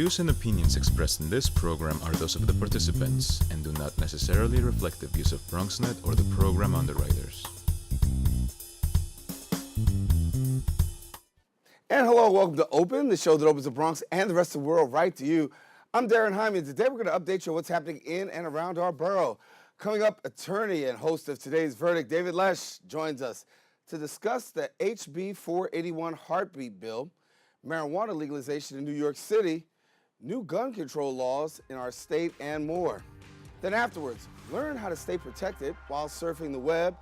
views and opinions expressed in this program are those of the participants and do not necessarily reflect the views of BronxNet or the program underwriters. And hello, welcome to Open, the show that opens the Bronx and the rest of the world right to you. I'm Daren Jaime, and today we're going to update you on what's happening in and around our borough. Coming up, attorney and host of today's verdict, David Lesch, joins us to discuss the HB 481 heartbeat bill, marijuana legalization in New York City, new gun control laws in our state, and more. Then afterwards, learn how to stay protected while surfing the web.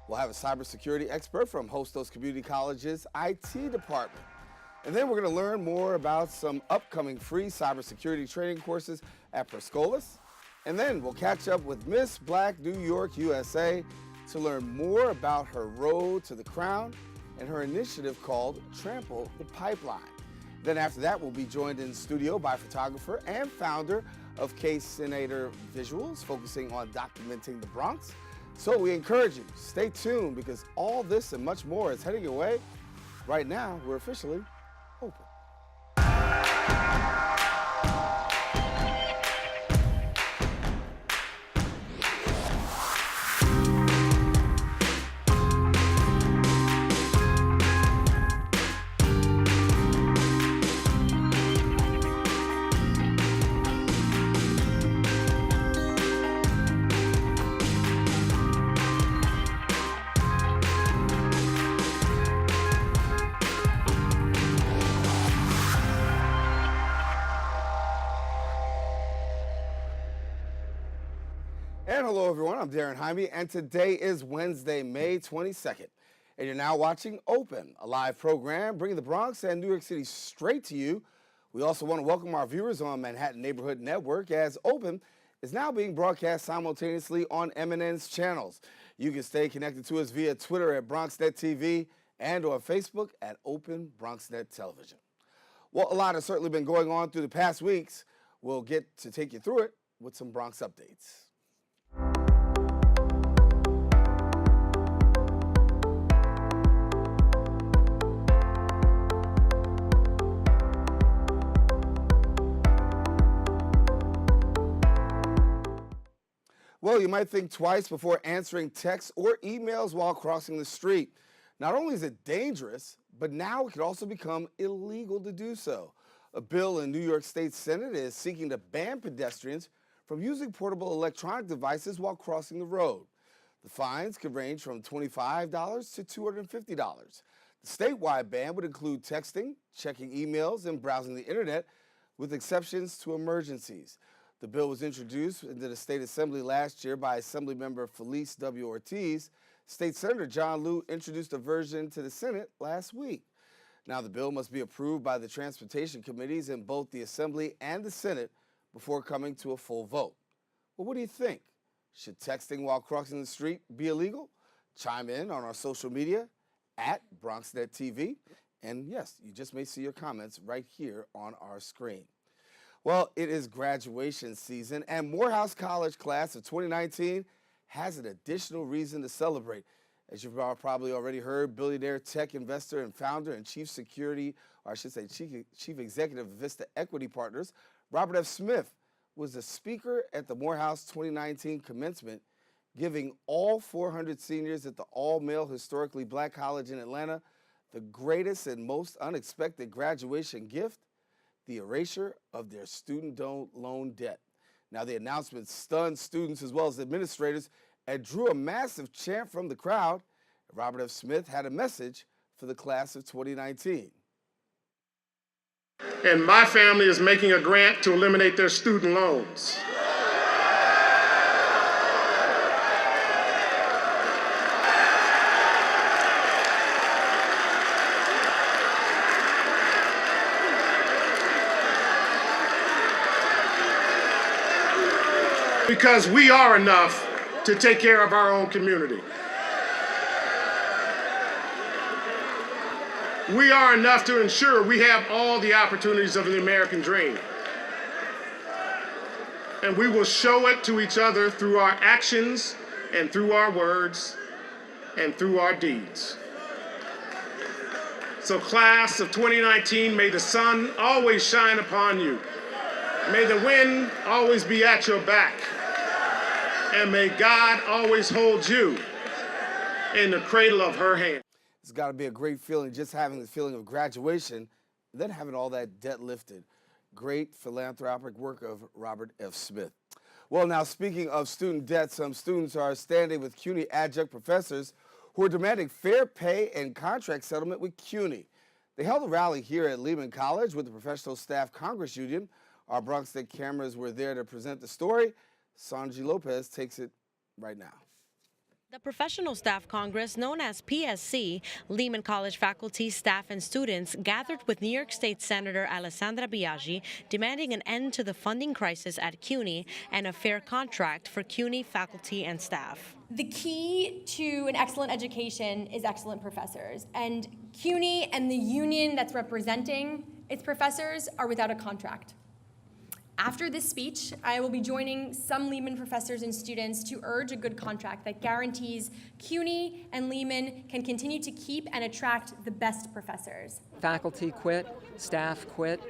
We'll have a cybersecurity expert from Hostos Community College's IT department. And then we're going to learn more about some upcoming free cybersecurity training courses at Scholas. And then we'll catch up with Miss Black New York USA to learn more about her road to the crown and her initiative called Trample the Pipeline. Then after that, we'll be joined in studio by photographer and founder of K-Senator Visuals, focusing on documenting the Bronx. So we encourage you, stay tuned, because all this and much more is heading your way. Right now, we're officially open. And hello, everyone. I'm Daren Jaime, and today is Wednesday, May 22nd. And you're now watching Open, a live program bringing the Bronx and New York City straight to you. We also want to welcome our viewers on Manhattan Neighborhood Network, as Open is now being broadcast simultaneously on MNN's channels. You can stay connected to us via Twitter at BronxNet TV and on Facebook at Open BronxNet Television. Well, a lot has certainly been going on through the past weeks. We'll get to take you through it with some Bronx updates. Well, you might think twice before answering texts or emails while crossing the street. Not only is it dangerous, but now it could also become illegal to do so. A bill in New York State Senate is seeking to ban pedestrians from using portable electronic devices while crossing the road. The fines could range from $25 to $250. The statewide ban would include texting, checking emails, and browsing the internet, with exceptions to emergencies. The bill was introduced into the State Assembly last year by Assemblymember Felice W. Ortiz. State Senator John Liu introduced a version to the Senate last week. Now, the bill must be approved by the Transportation Committees in both the Assembly and the Senate before coming to a full vote. Well, what do you think? Should texting while crossing the street be illegal? Chime in on our social media at BronxNet TV. And yes, you just may see your comments right here on our screen. Well, it is graduation season, and Morehouse College class of 2019 has an additional reason to celebrate. As you've probably already heard, billionaire tech investor and founder and chief executive of Vista Equity Partners, Robert F. Smith, was the speaker at the Morehouse 2019 commencement, giving all 400 seniors at the all-male historically black college in Atlanta the greatest and most unexpected graduation gift: the erasure of their student loan debt. Now, the announcement stunned students as well as administrators and drew a massive chant from the crowd. Robert F. Smith had a message for the class of 2019. And my family is making a grant to eliminate their student loans. Because we are enough to take care of our own community. We are enough to ensure we have all the opportunities of the American dream. And we will show it to each other through our actions and through our words and through our deeds. So class of 2019, may the sun always shine upon you. May the wind always be at your back. And may God always hold you in the cradle of her hand. It's got to be a great feeling just having the feeling of graduation, then having all that debt lifted. Great philanthropic work of Robert F. Smith. Well, now speaking of student debt, some students are standing with CUNY adjunct professors who are demanding fair pay and contract settlement with CUNY. They held a rally here at Lehman College with the Professional Staff Congress Union. Our Bronx State cameras were there to present the story. Sanji Lopez takes it right now. The Professional Staff Congress, known as PSC, Lehman College faculty, staff, and students gathered with New York State Senator Alessandra Biaggi, demanding an end to the funding crisis at CUNY and a fair contract for CUNY faculty and staff. The key to an excellent education is excellent professors, and CUNY and the union that's representing its professors are without a contract. After this speech, I will be joining some Lehman professors and students to urge a good contract that guarantees CUNY and Lehman can continue to keep and attract the best professors. Faculty quit, staff quit,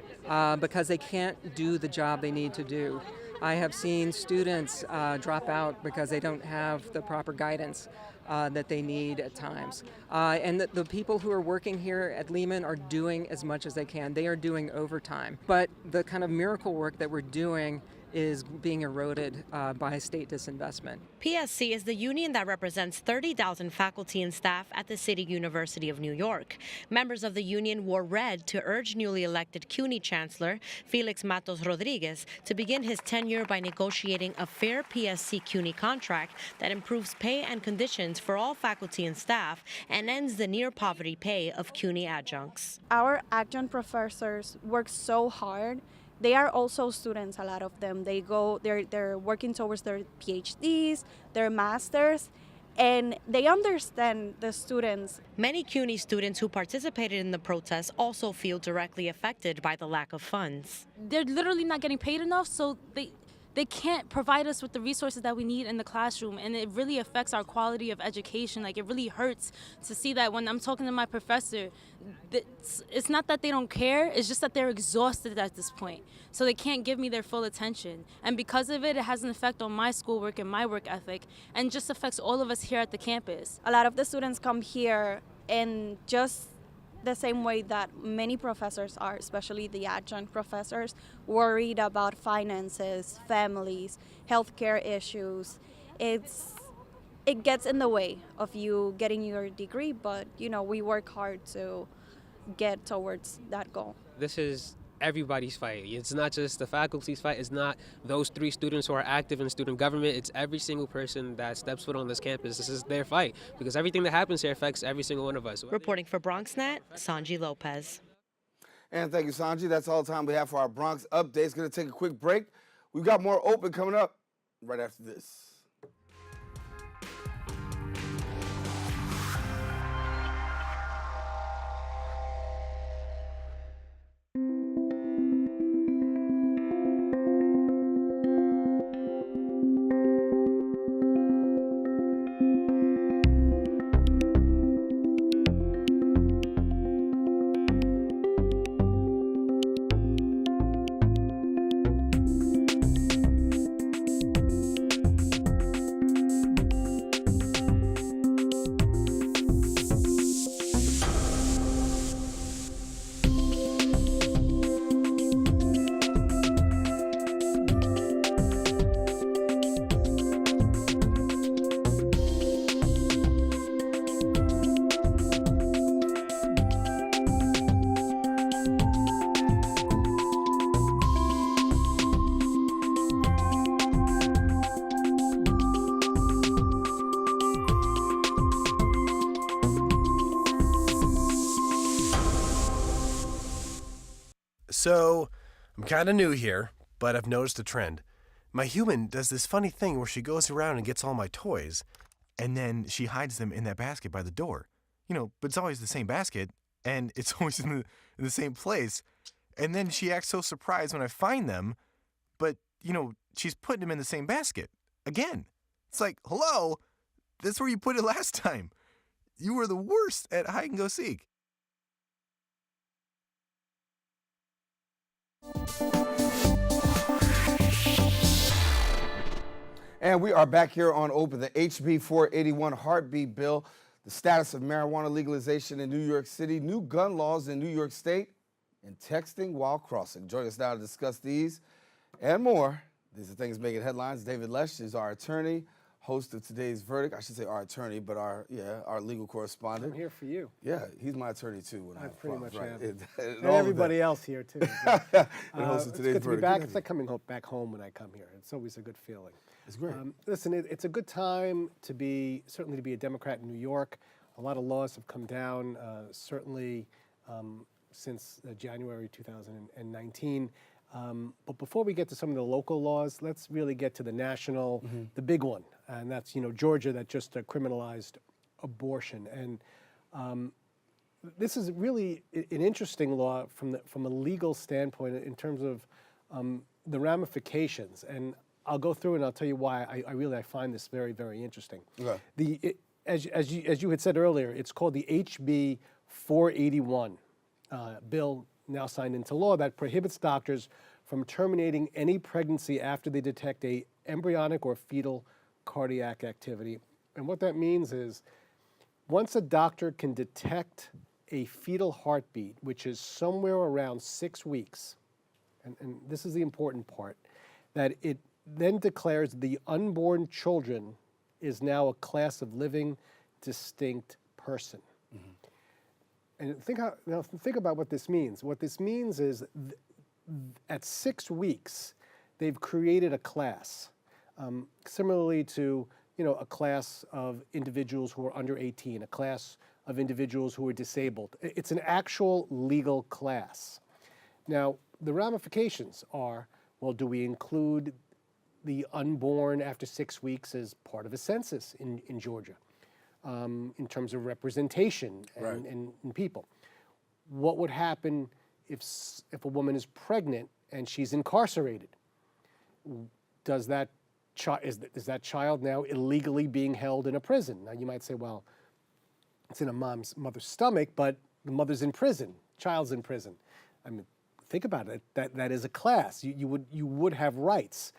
because they can't do the job they need to do. I have seen students drop out because they don't have the proper guidance that they need at times. And the people who are working here at Lehman are doing as much as they can. They are doing overtime. But the kind of miracle work that we're doing is being eroded by state disinvestment. PSC is the union that represents 30,000 faculty and staff at the City University of New York. Members of the union wore red to urge newly elected CUNY Chancellor Felix Matos Rodriguez to begin his tenure by negotiating a fair PSC CUNY contract that improves pay and conditions for all faculty and staff and ends the near poverty pay of CUNY adjuncts. Our adjunct professors work so hard. They are also students, a lot of them. They're working towards their PhDs, their masters, and they understand the students. Many CUNY students who participated in the protest also feel directly affected by the lack of funds. They're literally not getting paid enough, so they can't provide us with the resources that we need in the classroom, and it really affects our quality of education. Like, it really hurts to see that when I'm talking to my professor, it's not that they don't care, it's just that they're exhausted at this point. So they can't give me their full attention. And because of it, it has an effect on my schoolwork and my work ethic, and just affects all of us here at the campus. A lot of the students come here and just the same way that many professors are, especially the adjunct professors, worried about finances, families, healthcare issues. It gets in the way of you getting your degree, but we work hard to get towards that goal. This is everybody's fight. It's not just the faculty's fight. It's not those 3 students who are active in student government. It's every single person that steps foot on this campus. This is their fight, because everything that happens here affects every single one of us. Reporting for BronxNet, Sanji Lopez. And thank you, Sanji. That's all the time we have for our Bronx updates. Going to take a quick break. We've got more open coming up right after this. So, I'm kind of new here, but I've noticed a trend. My human does this funny thing where she goes around and gets all my toys, and then she hides them in that basket by the door. But it's always the same basket, and it's always in the same place. And then she acts so surprised when I find them, but, she's putting them in the same basket. Again. It's like, hello, that's where you put it last time. You were the worst at hide and go seek. And we are back here on Open, the HB 481 heartbeat bill, the status of marijuana legalization in New York City, new gun laws in New York State, and texting while crossing. Joining us now to discuss these and more. These are things making headlines. David Lesch is our attorney, host of today's verdict. I should say our attorney, but our legal correspondent. I'm here for you. Yeah, he's my attorney too. When I pretty much am. And everybody else here too. Host of today's it's good to be verdict. back. It's like coming back home when I come here. It's always a good feeling. It's great. Listen, it's a good time to be, certainly to be a Democrat in New York. A lot of laws have come down, certainly since January 2019. But before we get to some of the local laws, let's really get to the national, the big one, and that's Georgia that just criminalized abortion. And this is really an interesting law from a legal standpoint in terms of the ramifications. And I'll go through and I'll tell you why I find this very, very interesting. Okay. As you had said earlier, it's called the HB 481 bill, now signed into law, that prohibits doctors from terminating any pregnancy after they detect a embryonic or fetal cardiac activity. And what that means is, once a doctor can detect a fetal heartbeat, which is somewhere around 6 weeks, and this is the important part, that it then declares the unborn children is now a class of living, distinct person. And think about what this means. What this means is at 6 weeks, they've created a class, similarly to a class of individuals who are under 18, a class of individuals who are disabled. It's an actual legal class. Now, the ramifications are, well, do we include the unborn after 6 weeks as part of a census in Georgia? In terms of representation and people. What would happen if a woman is pregnant and she's incarcerated? Is that child now illegally being held in a prison? Now you might say, well, it's in a mother's stomach, but the mother's in prison, child's in prison. I mean, think about it. That is a class. You would have rights.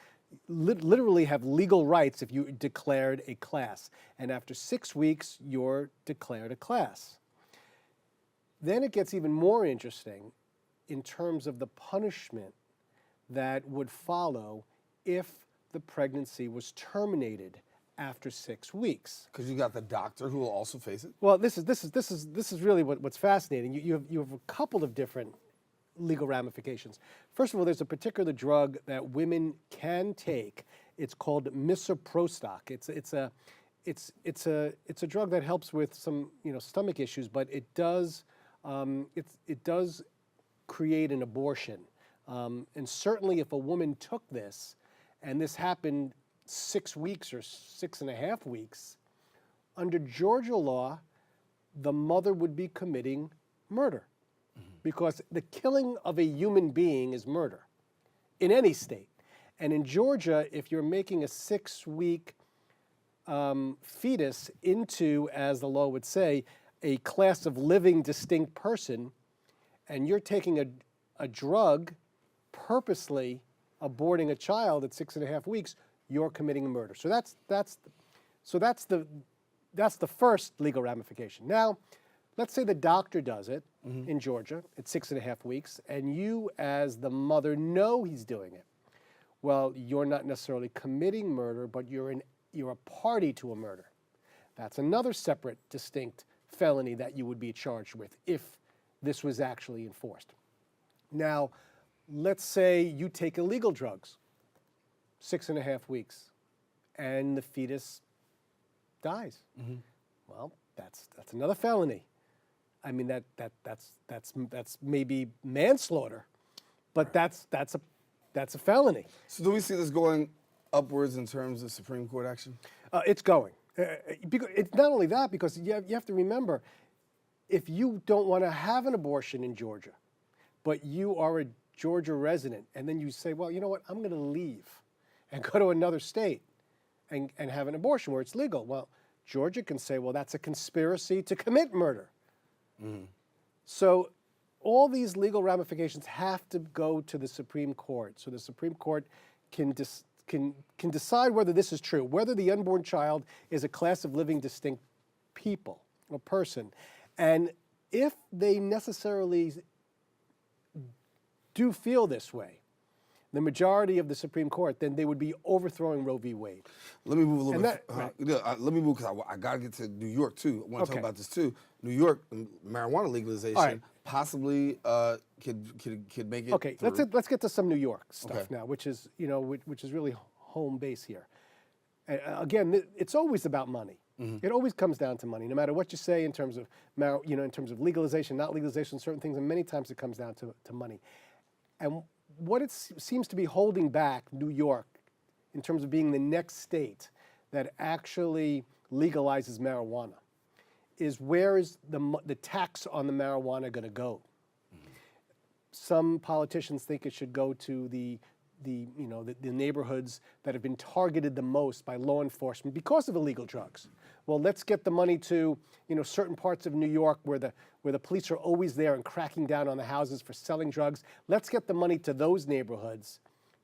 Literally have legal rights if you declared a class. And after 6 weeks, you're declared a class. Then it gets even more interesting in terms of the punishment that would follow if the pregnancy was terminated after 6 weeks. Because you got the doctor who will also face it. Well, this is really what's fascinating. You have a couple of different legal ramifications. First of all, there's a particular drug that women can take. It's called misoprostol. It's a drug that helps with some stomach issues, but it does create an abortion. And certainly, if a woman took this, and this happened 6 weeks or 6.5 weeks, under Georgia law, the mother would be committing murder. Because the killing of a human being is murder in any state. And in Georgia, if you're making a 6-week fetus into, as the law would say, a class of living, distinct person, and you're taking a drug, purposely aborting a child at 6.5 weeks, you're committing a murder. So that's the first legal ramification. Now, let's say the doctor does it in Georgia at 6.5 weeks, and you, as the mother, know he's doing it. Well, you're not necessarily committing murder, but you're a party to a murder. That's another separate, distinct felony that you would be charged with if this was actually enforced. Now, let's say you take illegal drugs, 6.5 weeks, and the fetus dies. Well, that's another felony. I mean, that's maybe manslaughter, but that's a felony. So do we see this going upwards in terms of Supreme Court action? It's going. Because it's not only that, because you have to remember, if you don't want to have an abortion in Georgia, but you are a Georgia resident, and then you say, well, you know what, I'm going to leave and go to another state and have an abortion where it's legal. Well, Georgia can say, well, that's a conspiracy to commit murder. So all these legal ramifications have to go to the Supreme Court. So the Supreme Court can can decide whether this is true, whether the unborn child is a class of living distinct people or person. And if they necessarily do feel this way, the majority of the Supreme Court, then they would be overthrowing Roe v. Wade. Let me move a little And bit. that- Let me move because I got to get to New York too. I want to Okay. talk about this too. New York marijuana legalization All right. possibly could make it. Okay, through. let's get to some New York stuff Okay. now, which is which is really home base here. Again, it's always about money. It always comes down to money, no matter what you say in terms of in terms of legalization, not legalization, certain things, and many times it comes down to money. And what it seems to be holding back New York in terms of being the next state that actually legalizes marijuana is where is the tax on the marijuana going to go? Some politicians think it should go to the neighborhoods that have been targeted the most by law enforcement because of illegal drugs. Well, let's get the money to certain parts of New York where the police are always there and cracking down on the houses for selling drugs. Let's get the money to those neighborhoods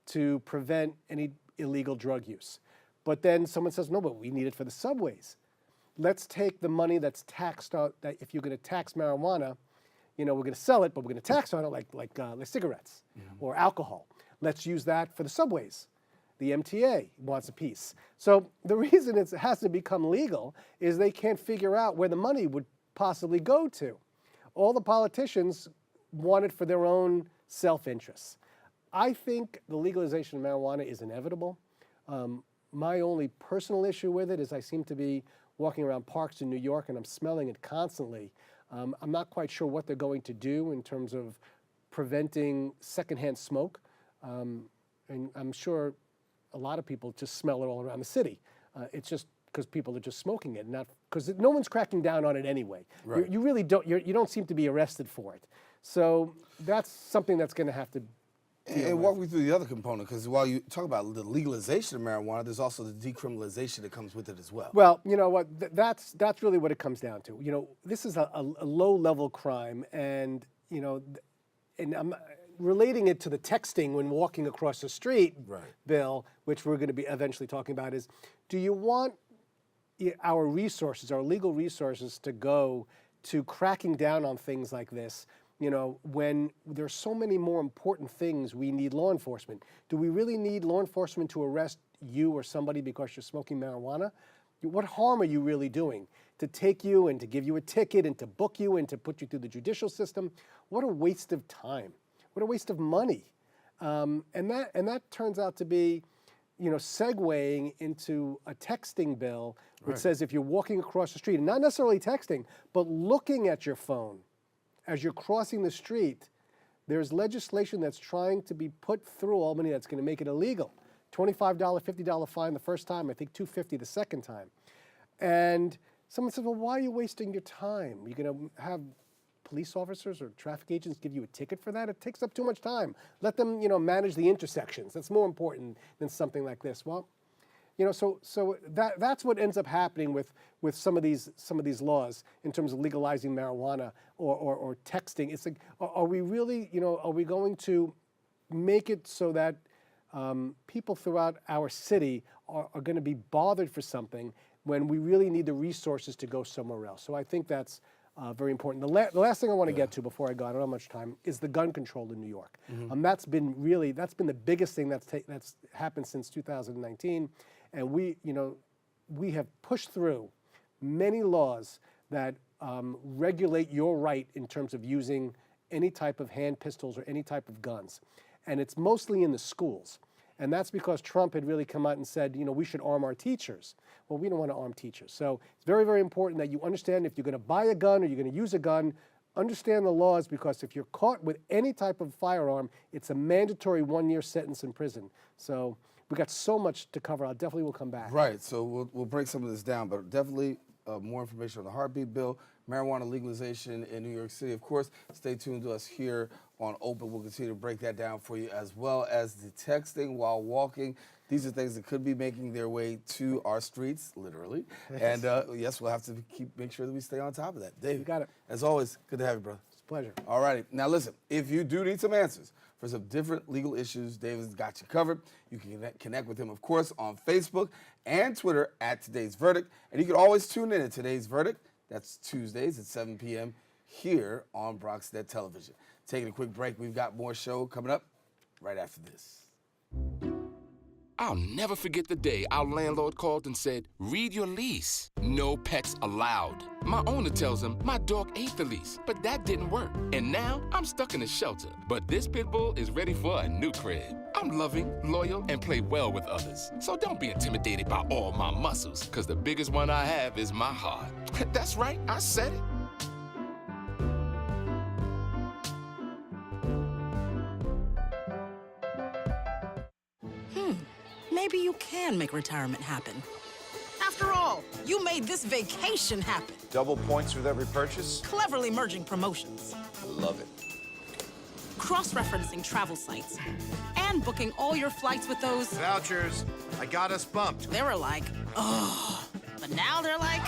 to prevent any illegal drug use. But then someone says, no, but we need it for the subways. Let's take the money that's taxed on, that if you're going to tax marijuana, we're going to sell it, but we're going to tax on it like cigarettes or alcohol. Let's use that for the subways. The MTA wants a piece. So the reason it has to become legal is they can't figure out where the money would possibly go to. All the politicians want it for their own self-interests. I think the legalization of marijuana is inevitable. My only personal issue with it is I seem to be walking around parks in New York and I'm smelling it constantly. I'm not quite sure what they're going to do in terms of preventing secondhand smoke. And I'm sure a lot of people just smell it all around the city. It's just because people are just smoking it, not because no one's cracking down on it anyway. Right. You really don't. You don't seem to be arrested for it. So that's something that's going to have to. And walk me through the other component, because while you talk about the legalization of marijuana, there's also the decriminalization that comes with it as well. Well, you know what? That's really what it comes down to. This is a low-level crime, and and I'm relating it to the texting when walking across the street, Right. Bill, which we're going to be eventually talking about, is do you want our resources, our legal resources, to go to cracking down on things like this, when there's so many more important things we need law enforcement? Do we really need law enforcement to arrest you or somebody because you're smoking marijuana? What harm are you really doing? To take you and to give you a ticket and to book you and to put you through the judicial system? What a waste of time. What a waste of money. And that turns out to be, segueing into a texting bill which says if you're walking across the street, and not necessarily texting, but looking at your phone as you're crossing the street, there's legislation that's trying to be put through Albany that's going to make it illegal. $25, $50 fine the first time, I think $250 the second time. And someone says, well, why are you wasting your time? You're going to have police officers or traffic agents give you a ticket for that? It takes up too much time. Let them, manage the intersections. That's more important than something like this. Well, so that's what ends up happening with some of these laws in terms of legalizing marijuana or texting. It's like, are we really, are we going to make it so that people throughout our city are going to be bothered for something when we really need the resources to go somewhere else? So I think that's very important. The last thing I want to get to before I go, I don't have much time, is the gun control in New York. That's been the biggest thing that's happened since 2019, and we have pushed through many laws that regulate your right in terms of using any type of hand pistols or any type of guns, and it's mostly in the schools. And that's because Trump had really come out and said, we should arm our teachers. Well, we don't want to arm teachers. So it's very, very important that you understand if you're going to buy a gun or you're going to use a gun, understand the laws, because if you're caught with any type of firearm, it's a mandatory 1-year sentence in prison. So we got so much to cover. I definitely will come back. Right. So we'll break some of this down, but definitely more information on the heartbeat bill, marijuana legalization in New York City. Of course, stay tuned to us here on Open. We'll continue to break that down for you, as well as the texting while walking. These are things that could be making their way to our streets, literally. And yes, we'll have to make sure that we stay on top of that. Dave, You got it. As always, good to have you, brother. Pleasure. All righty. Now listen, if you do need some answers for some different legal issues, David's got you covered. You can connect with him, of course, on Facebook and Twitter at Today's Verdict. And you can always tune in at Today's Verdict. That's Tuesdays at 7 p.m. here on BronxNet Television. Taking a quick break. We've got more show coming up right after this. I'll never forget the day our landlord called and said, read your lease. No pets allowed. My owner tells him my dog ate the lease, but that didn't work. And now I'm stuck in a shelter. But this pit bull is ready for a new crib. I'm loving, loyal, and play well with others. So don't be intimidated by all my muscles, because the biggest one I have is my heart. That's right, I said it. Maybe you can make retirement happen. After all, you made this vacation happen. Double points with every purchase? Cleverly merging promotions. Love it. Cross-referencing travel sites. And booking all your flights with those... Vouchers. I got us bumped. They were like, oh. But now they're like...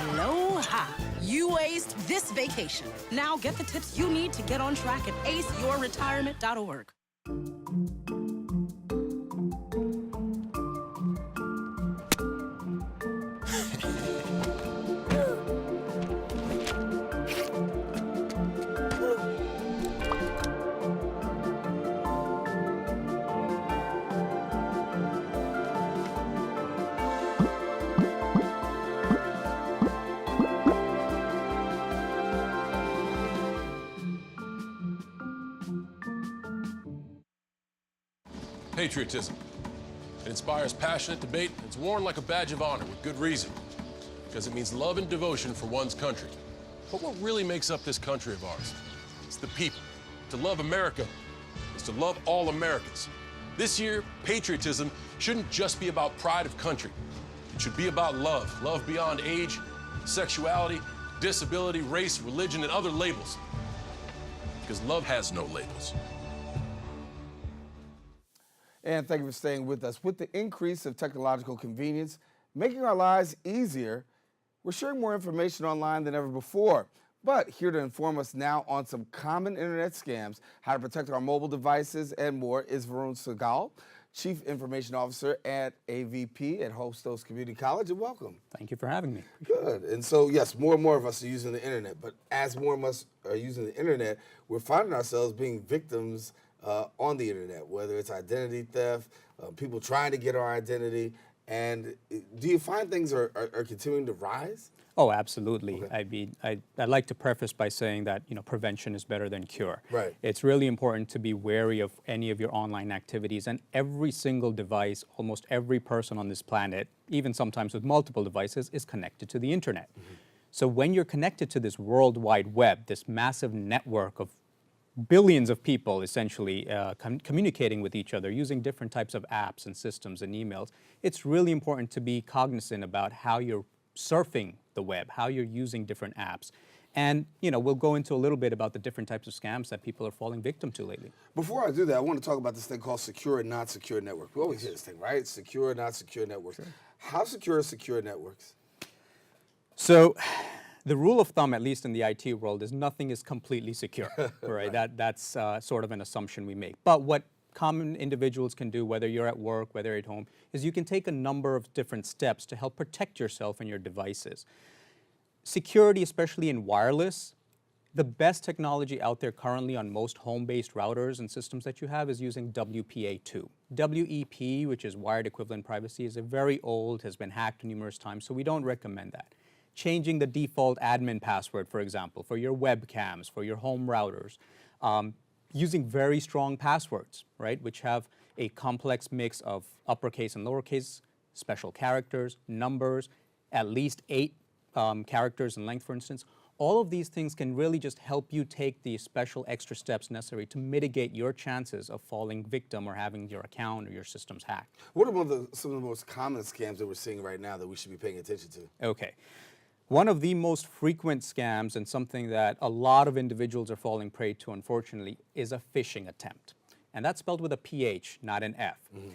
Aloha. You aced this vacation. Now get the tips you need to get on track at aceyourretirement.org. Patriotism. It inspires passionate debate, and it's worn like a badge of honor with good reason, because it means love and devotion for one's country. But what really makes up this country of ours? It's the people. To love America is to love all Americans. This year, patriotism shouldn't just be about pride of country. It should be about love. Love beyond age, sexuality, disability, race, religion, and other labels. Because love has no labels. And thank you for staying with us. With the increase of technological convenience, making our lives easier, we're sharing more information online than ever before. But here to inform us now on some common internet scams, how to protect our mobile devices, and more is Varun Segal, Chief Information Officer at AVP at Hostos Community College, and welcome. Thank you for having me. Good. And so, yes, more and more of us are using the internet, but as more of us are using the internet, we're finding ourselves being victims on the internet, whether it's identity theft, people trying to get our identity. And do you find things are continuing to rise? Oh, absolutely. Okay. I'd like to preface by saying that prevention is better than cure. Right. It's really important to be wary of any of your online activities, and every single device, almost every person on this planet, even sometimes with multiple devices, is connected to the internet. Mm-hmm. So when you're connected to this World Wide Web, this massive network of billions of people essentially communicating with each other using different types of apps and systems and emails, it's really important to be cognizant about how you're surfing the web, how you're using different apps. And we'll go into a little bit about the different types of scams that people are falling victim to lately. Before I do that, I want to talk about this thing called secure and not secure network. We always hear this thing, right? Secure, not secure networks. Sure. How secure are secure networks? So the rule of thumb, at least in the IT world, is nothing is completely secure, right? That's sort of an assumption we make. But what common individuals can do, whether you're at work, whether at home, is you can take a number of different steps to help protect yourself and your devices. Security, especially in wireless, the best technology out there currently on most home-based routers and systems that you have is using WPA2. WEP, which is wired equivalent privacy, is a very old, has been hacked numerous times, so we don't recommend that. Changing the default admin password, for example, for your webcams, for your home routers, using very strong passwords, right, which have a complex mix of uppercase and lowercase, special characters, numbers, at least 8 characters in length, for instance. All of these things can really just help you take the special extra steps necessary to mitigate your chances of falling victim or having your account or your systems hacked. What are some of the most common scams that we're seeing right now that we should be paying attention to? Okay. One of the most frequent scams, and something that a lot of individuals are falling prey to, unfortunately, is a phishing attempt. And that's spelled with a PH, not an F. Mm-hmm.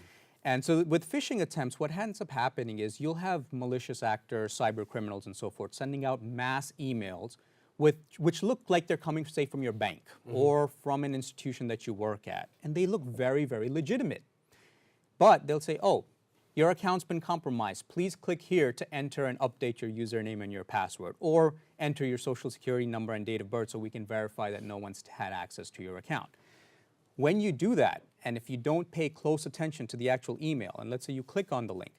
And so with phishing attempts, what ends up happening is you'll have malicious actors, cyber criminals, and so forth sending out mass emails which look like they're coming, say, from your bank or from an institution that you work at. And they look very, very legitimate. But they'll say, oh, your account's been compromised. Please click here to enter and update your username and your password, or enter your social security number and date of birth so we can verify that no one's had access to your account. When you do that, and if you don't pay close attention to the actual email, and let's say you click on the link,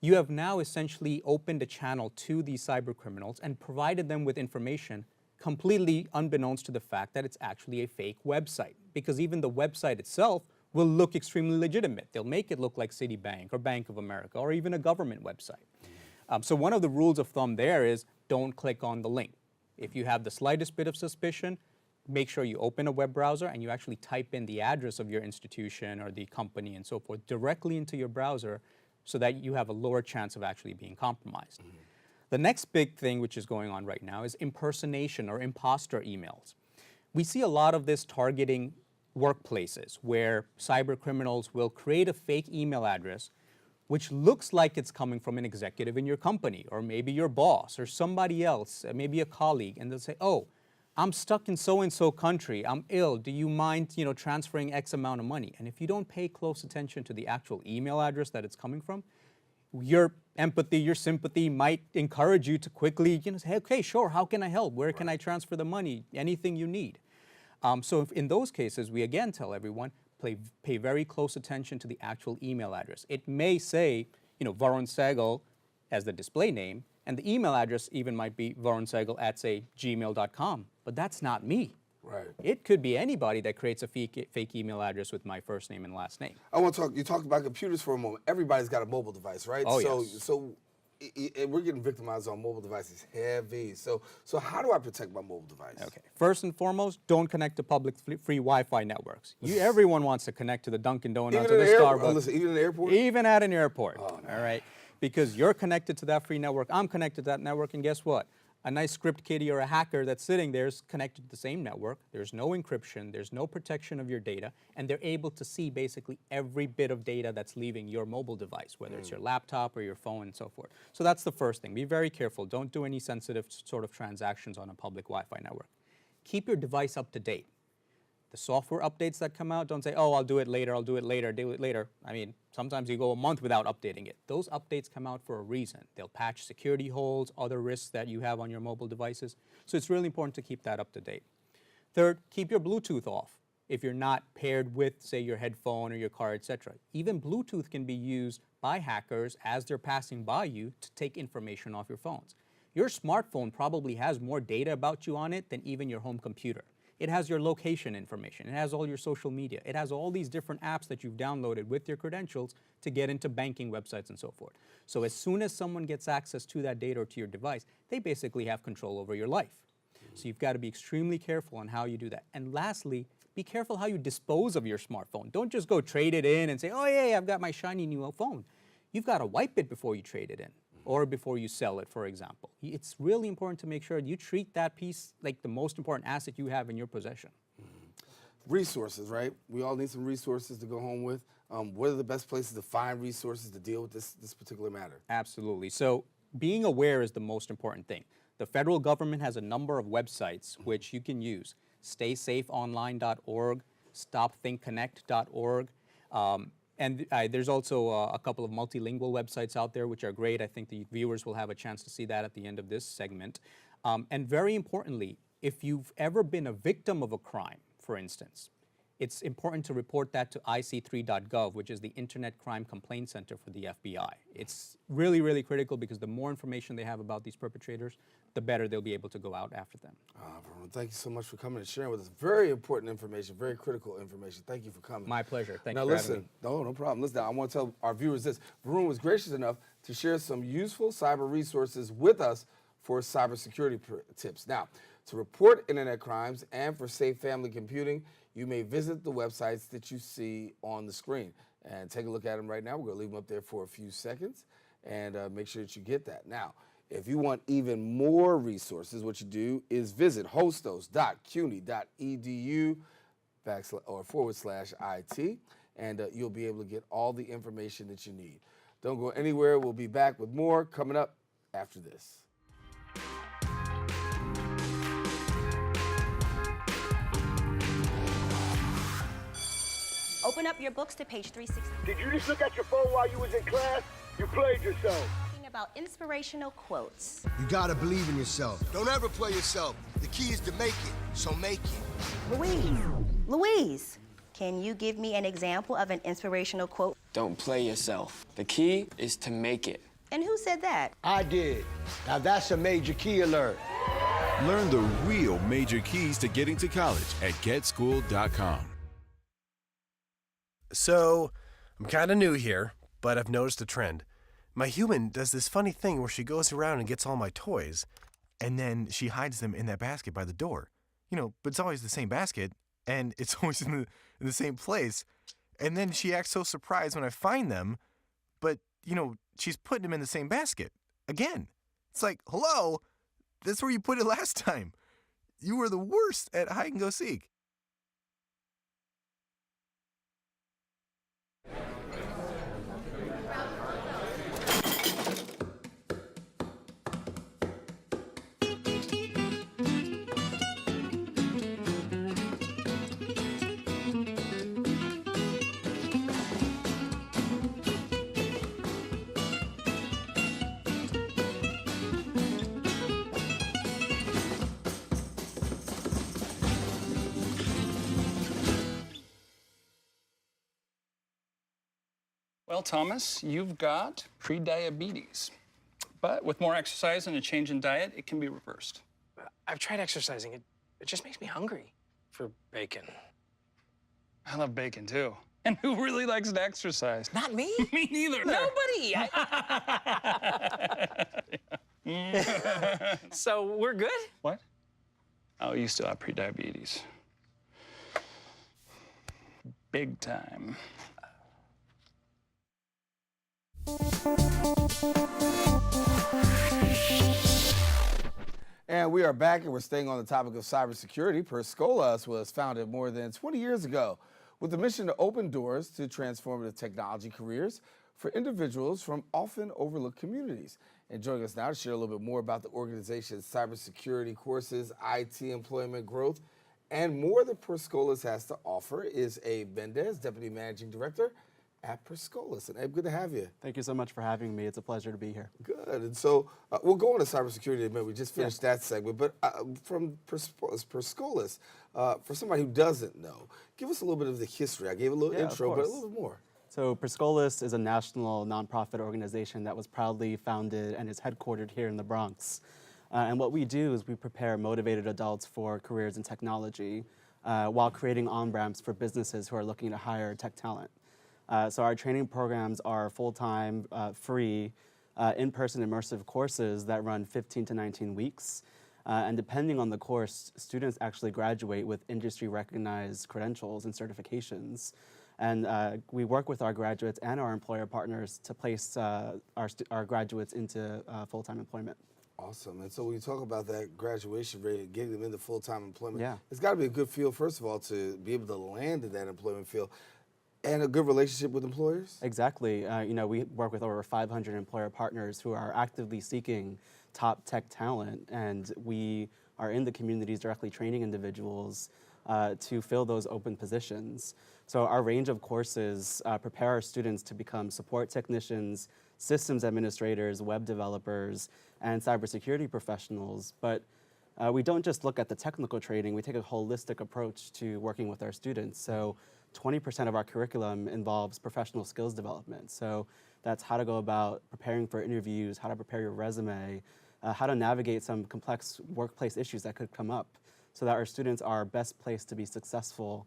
you have now essentially opened a channel to these cyber criminals and provided them with information completely unbeknownst to the fact that it's actually a fake website. Because even the website itself will look extremely legitimate. They'll make it look like Citibank or Bank of America or even a government website. So one of the rules of thumb there is don't click on the link. If you have the slightest bit of suspicion, make sure you open a web browser and you actually type in the address of your institution or the company and so forth directly into your browser so that you have a lower chance of actually being compromised. The next big thing which is going on right now is impersonation or imposter emails. We see a lot of this targeting workplaces where cyber criminals will create a fake email address which looks like it's coming from an executive in your company or maybe your boss or somebody else, maybe a colleague, and they'll say, oh, I'm stuck in so-and-so country, I'm ill, do you mind transferring X amount of money? And if you don't pay close attention to the actual email address that it's coming from, your empathy, your sympathy might encourage you to quickly say, okay, sure, how can I help? Where can I transfer the money? Anything you need. So if in those cases, we again tell everyone, pay very close attention to the actual email address. It may say, Varun Sehgal as the display name, and the email address even might be varunsegal at, say, gmail.com, but that's not me. Right. It could be anybody that creates a fake email address with my first name and last name. I want to talk, you talked about computers for a moment. Everybody's got a mobile device, right? Oh, yes. So we're getting victimized on mobile devices heavy. So how do I protect my mobile device? Okay. First and foremost, don't connect to public free Wi-Fi networks. Everyone wants to connect to the Dunkin' Donuts or the Starbucks. Listen, even in the airport? Even at an airport. Oh, no. All right. Because you're connected to that free network, I'm connected to that network, and guess what? A nice script kiddie or a hacker that's sitting there is connected to the same network. There's no encryption, there's no protection of your data, and they're able to see basically every bit of data that's leaving your mobile device, whether it's your laptop or your phone and so forth. So that's the first thing. Be very careful. Don't do any sensitive sort of transactions on a public Wi-Fi network. Keep your device up to date. The software updates that come out, don't say, oh, I'll do it later, I'll do it later, do it later. I mean, sometimes you go a month without updating it. Those updates come out for a reason. They'll patch security holes, other risks that you have on your mobile devices. So it's really important to keep that up to date. Third, keep your Bluetooth off if you're not paired with, say, your headphone or your car, etc. Even Bluetooth can be used by hackers as they're passing by you to take information off your phones. Your smartphone probably has more data about you on it than even your home computer. It has your location information. It has all your social media. It has all these different apps that you've downloaded with your credentials to get into banking websites and so forth. So as soon as someone gets access to that data or to your device, they basically have control over your life. So you've got to be extremely careful on how you do that. And lastly, be careful how you dispose of your smartphone. Don't just go trade it in and say, oh yeah, I've got my shiny new phone. You've got to wipe it before you trade it in, or before you sell it, for example. It's really important to make sure you treat that piece like the most important asset you have in your possession. Resources, right? We all need some resources to go home with. What are the best places to find resources to deal with this particular matter? Absolutely. So being aware is the most important thing. The federal government has a number of websites which you can use. StaySafeOnline.org, StopThinkConnect.org. And there's also a couple of multilingual websites out there which are great. I think the viewers will have a chance to see that at the end of this segment. And very importantly, if you've ever been a victim of a crime, for instance, it's important to report that to IC3.gov, which is the Internet Crime Complaint Center for the FBI. It's really, really critical because the more information they have about these perpetrators, the better they'll be able to go out after them. Varun, thank you so much for coming and sharing with us. Very important information, very critical information. Thank you for coming. My pleasure. Thank you for having me. No problem. Listen, I want to tell our viewers this. Varun was gracious enough to share some useful cyber resources with us for cybersecurity tips. Now, to report internet crimes and for safe family computing, you may visit the websites that you see on the screen. And take a look at them right now. We're going to leave them up there for a few seconds and make sure that you get that. Now, if you want even more resources, what you do is visit hostos.cuny.edu /IT. and you'll be able to get all the information that you need. Don't go anywhere. We'll be back with more coming up after this. Open up your books to page 360. Did you just look at your phone while you was in class? You played yourself. Talking about inspirational quotes. You gotta believe in yourself. Don't ever play yourself. The key is to make it, so make it. Louise, can you give me an example of an inspirational quote? Don't play yourself. The key is to make it. And who said that? I did. Now that's a major key alert. Learn the real major keys to getting to college at getschool.com. So, I'm kind of new here, but I've noticed a trend. My human does this funny thing where she goes around and gets all my toys, and then she hides them in that basket by the door. But it's always the same basket, and it's always in the same place. And then she acts so surprised when I find them, but, she's putting them in the same basket again. It's like, hello, that's where you put it last time. You were the worst at hide and go seek. Well, Thomas, you've got prediabetes. But with more exercise and a change in diet, it can be reversed. I've tried exercising. It just makes me hungry for bacon. I love bacon, too. And who really likes to exercise? Not me. Me neither. Nobody. So we're good? What? Oh, you still have prediabetes. Big time. And we are back, and we're staying on the topic of cybersecurity. Scholas was founded more than 20 years ago with the mission to open doors to transformative technology careers for individuals from often overlooked communities. And joining us now to share a little bit more about the organization's cybersecurity courses, IT employment growth, and more that Scholas has to offer is Abe Mendez, Deputy Managing Director at Scholas. And Abe, good to have you. Thank you so much for having me. It's a pleasure to be here. Good. And so we'll go on to cybersecurity in a minute. We just finished that segment. But from Scholas, for somebody who doesn't know, give us a little bit of the history. I gave a little intro, but a little bit more. So Scholas is a national nonprofit organization that was proudly founded and is headquartered here in the Bronx. And what we do is we prepare motivated adults for careers in technology while creating on-ramps for businesses who are looking to hire tech talent. So our training programs are full-time, free, in-person immersive courses that run 15 to 19 weeks. And depending on the course, students actually graduate with industry-recognized credentials and certifications. And we work with our graduates and our employer partners to place our graduates into full-time employment. Awesome. And so when you talk about that graduation rate and getting them into full-time employment, it's got to be a good field, first of all, to be able to land in that employment field. And a good relationship with employers? Exactly. We work with over 500 employer partners who are actively seeking top tech talent, and we are in the communities directly training individuals to fill those open positions. So our range of courses prepare our students to become support technicians, systems administrators, web developers, and cybersecurity professionals. But we don't just look at the technical training, we take a holistic approach to working with our students. So 20% of our curriculum involves professional skills development. So that's how to go about preparing for interviews, how to prepare your resume, how to navigate some complex workplace issues that could come up so that our students are best placed to be successful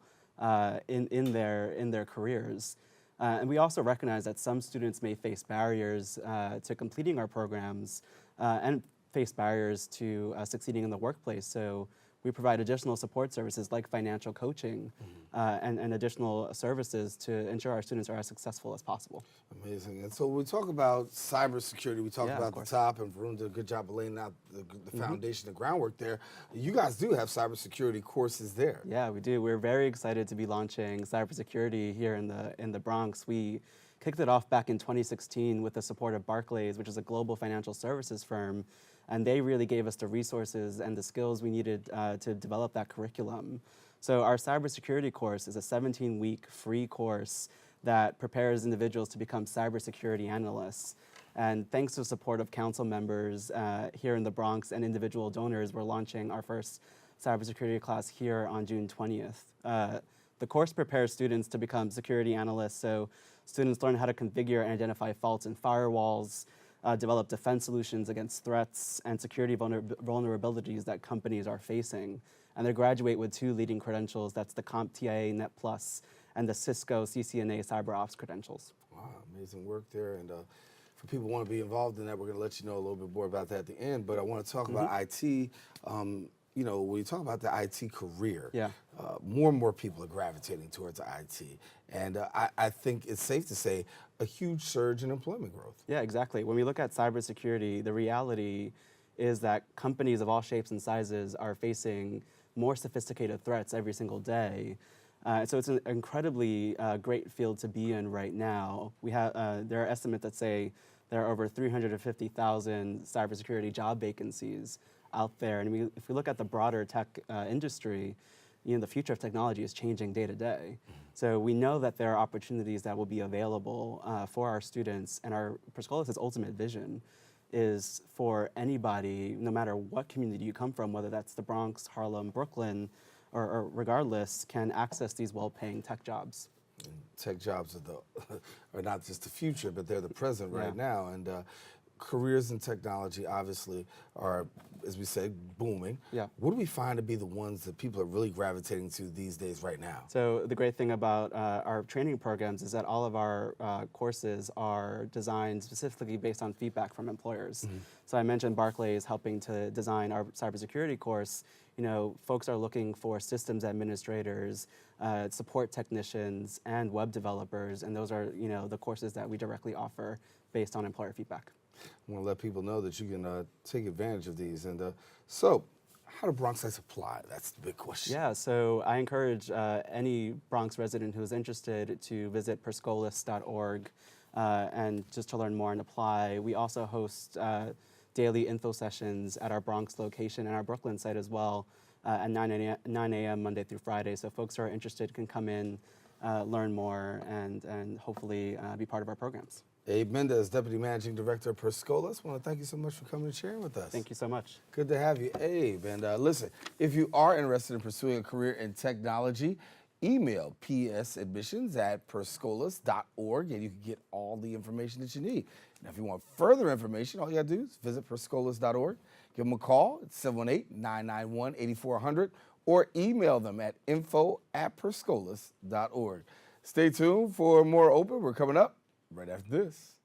in their careers. And we also recognize that some students may face barriers to completing our programs and face barriers to succeeding in the workplace. So we provide additional support services like financial coaching and additional services to ensure our students are as successful as possible. Amazing. And so when we talk about cybersecurity, we talk about the top, and Varun did a good job of laying out the foundation, the groundwork there. You guys do have cybersecurity courses there. Yeah, we do. We're very excited to be launching cybersecurity here in the Bronx. We kicked it off back in 2016 with the support of Barclays, which is a global financial services firm, and they really gave us the resources and the skills we needed to develop that curriculum. So our cybersecurity course is a 17-week free course that prepares individuals to become cybersecurity analysts. And thanks to the support of council members here in the Bronx and individual donors, we're launching our first cybersecurity class here on June 20th. The course prepares students to become security analysts, so students learn how to configure and identify faults in firewalls, develop defense solutions against threats and security vulnerabilities that companies are facing. And they graduate with 2 leading credentials. That's the CompTIA Net Plus and the Cisco CCNA CyberOps credentials. Wow, amazing work there. And for people who want to be involved in that, we're going to let you know a little bit more about that at the end. But I want to talk about IT. You know, when you talk about the IT career, more and more people are gravitating towards IT. And I think it's safe to say a huge surge in employment growth. Yeah, exactly. When we look at cybersecurity, the reality is that companies of all shapes and sizes are facing more sophisticated threats every single day. So it's an incredibly great field to be in right now. We have there are estimates that say there are over 350,000 cybersecurity job vacancies out there. And if we look at the broader tech industry, you know, the future of technology is changing day to day. So we know that there are opportunities that will be available for our students, and our Scholas' ultimate vision is for anybody, no matter what community you come from, whether that's the Bronx, Harlem, Brooklyn, or regardless, can access these well-paying tech jobs. And tech jobs are not just the future, but they're the present right now. And careers in technology obviously are, as we say, booming. Yeah. What do we find to be the ones that people are really gravitating to these days right now? So the great thing about our training programs is that all of our courses are designed specifically based on feedback from employers. So I mentioned Barclays helping to design our cybersecurity course. You know, folks are looking for systems administrators, support technicians, and web developers, and those are, you know, the courses that we directly offer based on employer feedback. I want to let people know that you can take advantage of these. And so, how do Bronxites apply? That's the big question. Yeah, so I encourage any Bronx resident who is interested to visit perscholas.org and just to learn more and apply. We also host daily info sessions at our Bronx location and our Brooklyn site as well at 9 a.m. Monday through Friday. So folks who are interested can come in, learn more, and hopefully be part of our programs. Abe Mendez, Deputy Managing Director of Scholas. I want to thank you so much for coming and sharing with us. Thank you so much. Good to have you, Abe. And listen, if you are interested in pursuing a career in technology, email psadmissions@perscholas.org and you can get all the information that you need. And if you want further information, all you got to do is visit perscholas.org. Give them a call at 718-991-8400 or email them at info@perscholas.org. Stay tuned for more Open. We're coming up right after this.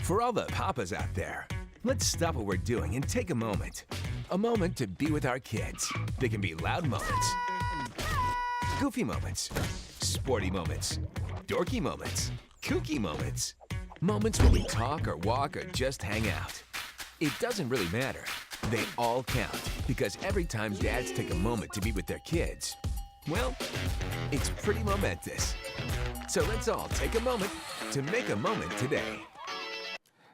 For all the papas out there, let's stop what we're doing and take a moment. A moment to be with our kids. They can be loud moments, goofy moments, sporty moments, dorky moments, kooky moments. Moments where we talk or walk or just hang out. It doesn't really matter. They all count because every time dads take a moment to be with their kids, well, it's pretty momentous. So let's all take a moment to make a moment today.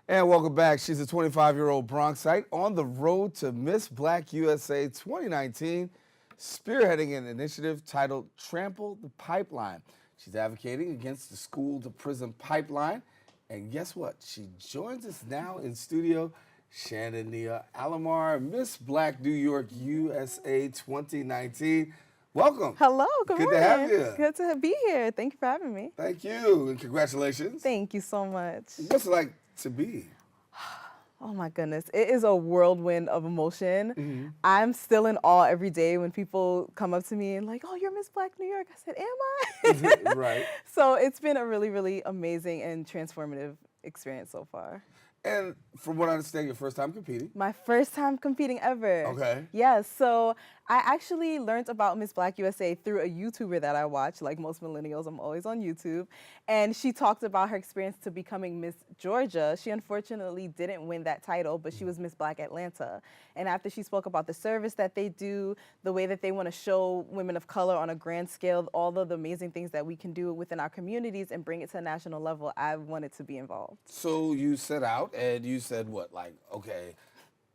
And welcome back. She's a 25-year-old Bronxite on the road to Miss Black USA 2019, spearheading an initiative titled Trample the Pipeline. She's advocating against the school-to-prison pipeline. And guess what? She joins us now in studio, Shannon Nia Alomar, Miss Black New York USA 2019. Welcome. Hello, good morning. Good to have you. Good to be here. Thank you for having me. Thank you, and congratulations. Thank you so much. What's it like to be? Oh my goodness, it is a whirlwind of emotion. I'm still in awe every day when people come up to me and like, oh, you're Miss Black New York. I said, am I? Right. So it's been a really, really amazing and transformative experience so far. And from what I understand, your first time competing. My first time competing ever. Okay. Yes, so I actually learned about Miss Black USA through a YouTuber that I watch. Like most millennials, I'm always on YouTube. And she talked about her experience to becoming Miss Georgia. She unfortunately didn't win that title, but she was Miss Black Atlanta. And after she spoke about the service that they do, the way that they want to show women of color on a grand scale, all of the amazing things that we can do within our communities and bring it to a national level, I wanted to be involved. So you set out and you said what, like, okay,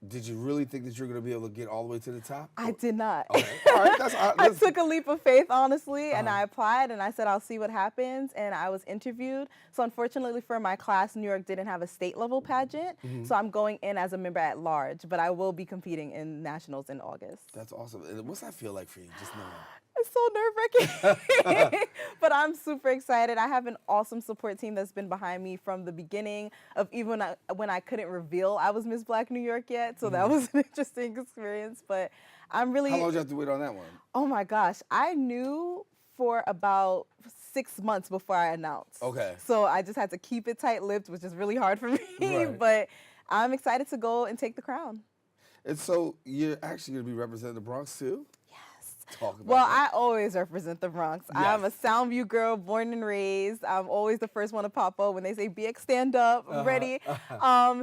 did you really think that you're going to be able to get all the way to the top? I did not. Okay. All right, I took a leap of faith, honestly, and I applied and I said, I'll see what happens. And I was interviewed. So unfortunately for my class, New York didn't have a state level pageant. So I'm going in as a member at large, but I will be competing in nationals in August. That's awesome. And what's that feel like for you, just knowing? It's so nerve-wracking, but I'm super excited. I have an awesome support team that's been behind me from the beginning of even when I couldn't reveal I was Miss Black New York yet, so that was an interesting experience, but I'm really... How long did you have to wait on that one? Oh my gosh, I knew for about 6 months before I announced. Okay. So I just had to keep it tight-lipped, which is really hard for me, Right. but I'm excited to go and take the crown. And so you're actually going to be representing the Bronx too? Talk about Well, that. I always represent the Bronx. Yes. I'm a Soundview girl, born and raised. I'm always the first one to pop up when they say BX stand up, I'm ready.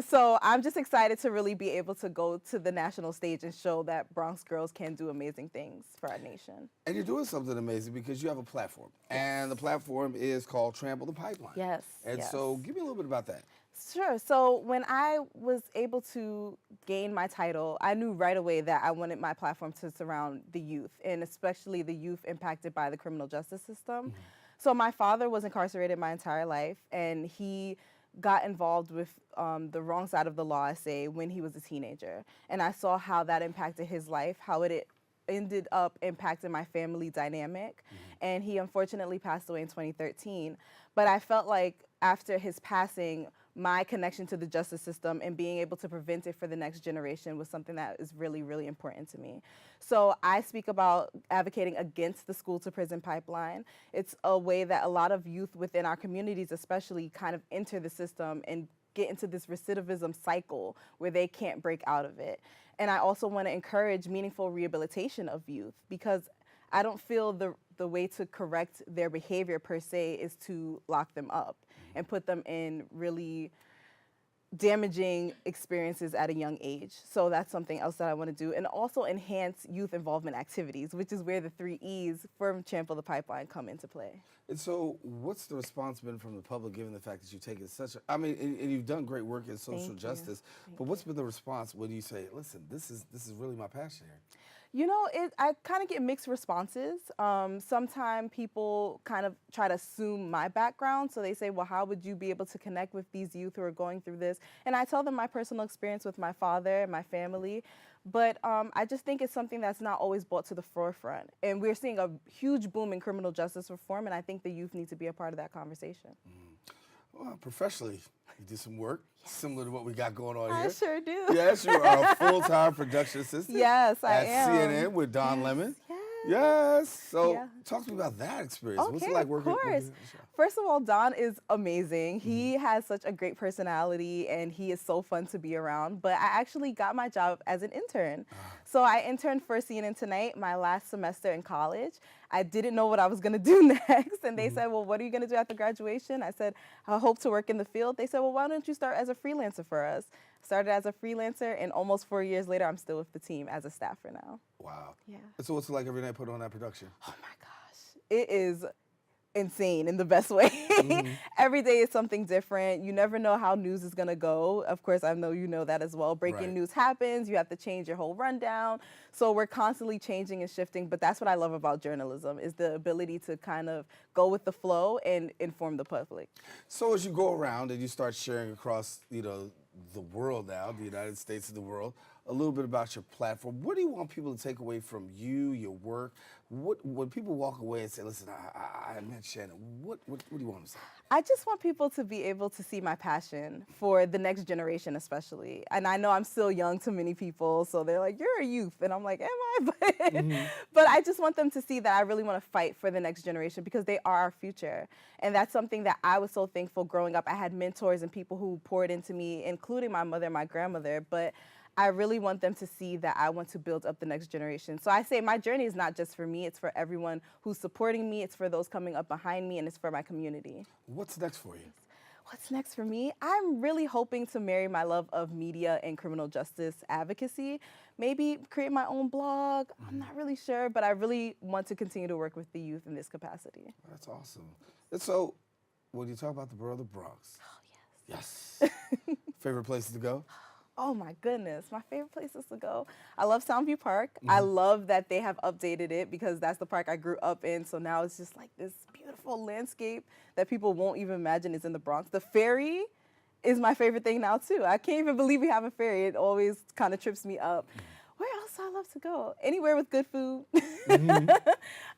So I'm just excited to really be able to go to the national stage and show that Bronx girls can do amazing things for our nation. And you're doing something amazing because you have a platform. And the platform is called Trample the Pipeline. Yes. And yes. so give me a little bit about that. Sure. So when I was able to gain my title, I knew right away that I wanted my platform to surround the youth, and especially the youth impacted by the criminal justice system. So my father was incarcerated my entire life, and he got involved with the wrong side of the law, I say, when he was a teenager. And I saw how that impacted his life, how it ended up impacting my family dynamic. And he unfortunately passed away in 2013. But I felt like after his passing, my connection to the justice system and being able to prevent it for the next generation was something that is really, really important to me. So I speak about advocating against the school to prison pipeline. It's a way that a lot of youth within our communities especially kind of enter the system and get into this recidivism cycle where they can't break out of it. And I also want to encourage meaningful rehabilitation of youth, because I don't feel the way to correct their behavior per se is to lock them up and put them in really damaging experiences at a young age. So that's something else that I want to do. And also enhance youth involvement activities, which is where the 3 E's from Trample the Pipeline come into play. And so what's the response been from the public, given the fact that you've taken such a, I mean, and you've done great work in social justice, but what's been the response when you say, listen, this is really my passion here? You know, I kind of get mixed responses. Sometimes people kind of try to assume my background. So they say, well, how would you be able to connect with these youth who are going through this? And I tell them my personal experience with my father and my family. But I just think it's something that's not always brought to the forefront. And we're seeing a huge boom in criminal justice reform, and I think the youth need to be a part of that conversation. Well, professionally, you did some work similar to what we got going on here. I sure do. Yes, you are a full-time production assistant. Yes, I at am. CNN with Don Lemon. Yes. Yes. So Yeah. talk to me about that experience. What's Okay, it like of working? course. First of all, Don is amazing. He has such a great personality and he is so fun to be around. But I actually got my job as an intern. So I interned for CNN Tonight my last semester in college. I didn't know what I was gonna do next. And they said, well, what are you gonna do after graduation? I said, I hope to work in the field. They said, well, why don't you start as a freelancer for us? Started as a freelancer and almost 4 years later, I'm still with the team as a staffer now. Wow. Yeah. And so what's it like every night putting on that production? It is insane in the best way. Every day is something different. You never know how news is gonna go. Of course, I know you know that as well. Breaking news happens, you have to change your whole rundown. So we're constantly changing and shifting, but that's what I love about journalism, is the ability to kind of go with the flow and inform the public. So as you go around and you start sharing across, the world now, the United States and the world, a little bit about your platform. What do you want people to take away from you, your work? When people walk away and say, listen, I met Shannon, what do you want them to say? I just want people to be able to see my passion for the next generation especially. And I know I'm still young to many people, so they're like, you're a youth. And I'm like, am I? But I just want them to see that I really want to fight for the next generation because they are our future. And that's something that I was so thankful growing up. I had mentors and people who poured into me, including my mother and my grandmother. But I really want them to see that I want to build up the next generation. So I say my journey is not just for me, it's for everyone who's supporting me, it's for those coming up behind me, and it's for my community. What's next for you? What's next for me? I'm really hoping to marry my love of media and criminal justice advocacy. Maybe create my own blog. I'm not really sure, but I really want to continue to work with the youth in this capacity. That's awesome. And so, when you talk about the borough of the Bronx, yes. Favorite places to go? Oh my goodness, my favorite places to go. I love Soundview Park. I love that they have updated it because that's the park I grew up in. So now it's just like this beautiful landscape that people won't even imagine is in the Bronx. The ferry is my favorite thing now too. I can't even believe we have a ferry. It always kind of trips me up. Where else do I love to go? Anywhere with good food.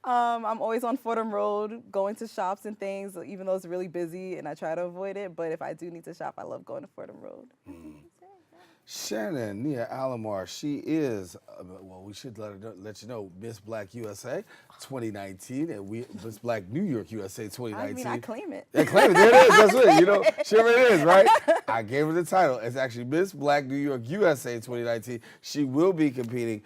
I'm always on Fordham Road, going to shops and things, even though it's really busy and I try to avoid it. But if I do need to shop, I love going to Fordham Road. Shannon Nia Alomar, she is, well, we should let you know, Miss Black USA 2019 and Miss Black New York USA 2019. I mean, I claim it. Yeah, claim it. There it is. That's it. She already is, right? I gave her the title. It's actually Miss Black New York USA 2019. She will be competing